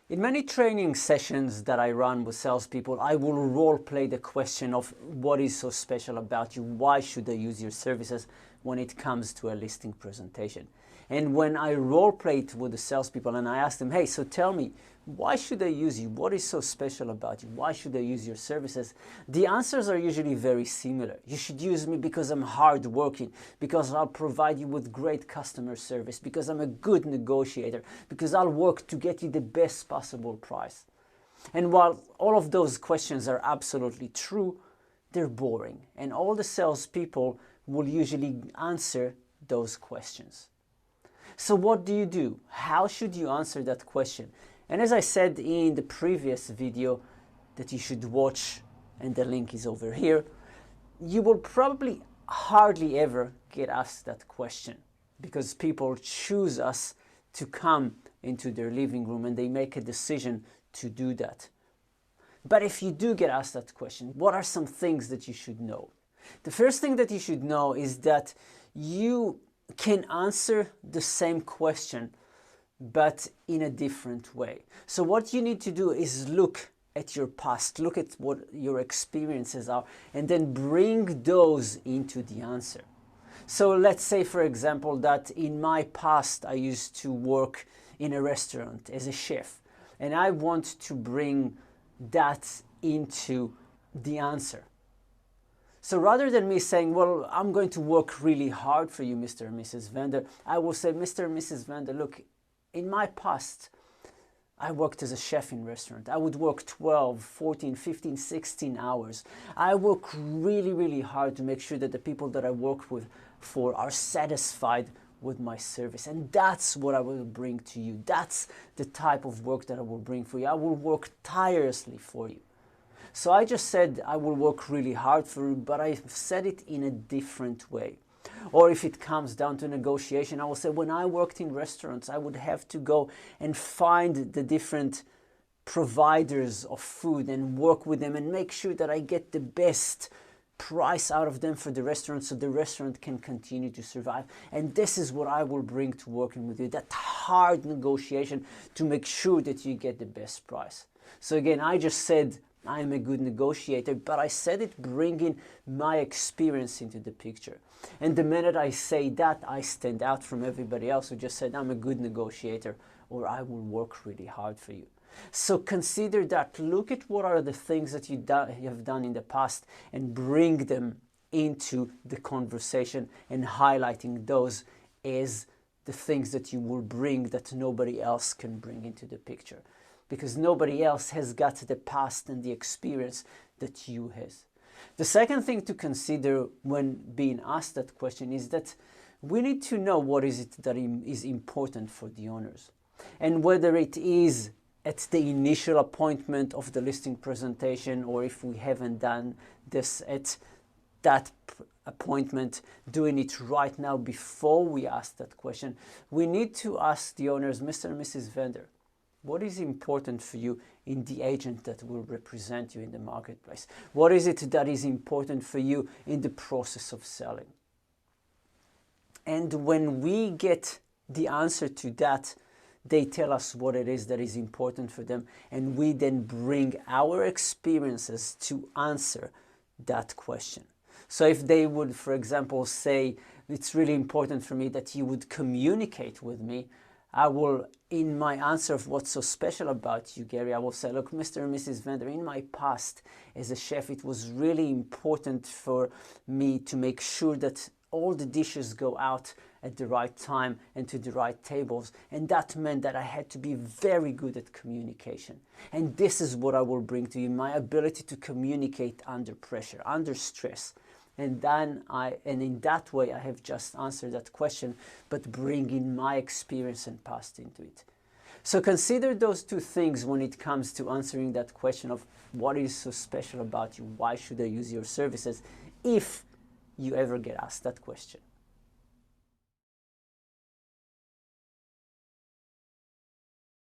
In many training sessions that I run with salespeople, I will role play the question of what is so special about you, why should I use your services when it comes to a listing presentation. And when I role play it with the salespeople and I ask them, hey, so tell me, why should I use you? What is so special about you? Why should I use your services? The answers are usually very similar. You should use me because I'm hardworking, because I'll provide you with great customer service, because I'm a good negotiator, because I'll work to get you the best possible price. And while all of those questions are absolutely true, they're boring. And all the salespeople will usually answer those questions. So what do? How should you answer that question? And as I said in the previous video that you should watch, and the link is over here, you will probably hardly ever get asked that question because people choose us to come into their living room and they make a decision to do that. But if you do get asked that question, what are some things that you should know? The first thing that you should know is that you can answer the same question but in a different way. So what you need to do is look at your past, look at what your experiences are, and then bring those into the answer. So let's say, for example, that in my past I used to work in a restaurant as a chef, and I want to bring that into the answer. So rather than me saying, well, I'm going to work really hard for you, Mr. and Mrs. Vendor, I will say, Mr. and Mrs. Vendor, look, in my past, I worked as a chef in a restaurant. I would work 12, 14, 15, 16 hours. I work really, really hard to make sure that the people that I work with for are satisfied with my service. And that's what I will bring to you. That's the type of work that I will bring for you. I will work tirelessly for you. So I just said I will work really hard for you, but I said it in a different way. Or if it comes down to negotiation, I will say when I worked in restaurants, I would have to go and find the different providers of food and work with them and make sure that I get the best price out of them for the restaurant so the restaurant can continue to survive. And this is what I will bring to working with you, that hard negotiation to make sure that you get the best price. So again, I just said I'm a good negotiator, but I said it bringing my experience into the picture. And the minute I say that, I stand out from everybody else who just said I'm a good negotiator or I will work really hard for you. So consider that. Look at what are the things that you have done in the past and bring them into the conversation and highlighting those as the things that you will bring that nobody else can bring into the picture. Because nobody else has got the past and the experience that you has. The second thing to consider when being asked that question is that we need to know what is it that is important for the owners. And whether it is at the initial appointment of the listing presentation, or if we haven't done this at that appointment, doing it right now before we ask that question, we need to ask the owners, Mr. and Mrs. Vendor, what is important for you in the agent that will represent you in the marketplace? What is it that is important for you in the process of selling? And when we get the answer to that, they tell us what it is that is important for them, and we then bring our experiences to answer that question. So if they would, for example, say, it's really important for me that you would communicate with me, I will, in my answer of what's so special about you, Gary, I will say, look, Mr. and Mrs. Vendor, in my past as a chef, it was really important for me to make sure that all the dishes go out at the right time and to the right tables. And that meant that I had to be very good at communication. And this is what I will bring to you, my ability to communicate under pressure, under stress. And in that way, I have just answered that question, but bringing my experience and past into it. So consider those two things when it comes to answering that question of what is so special about you, why should I use your services, if you ever get asked that question.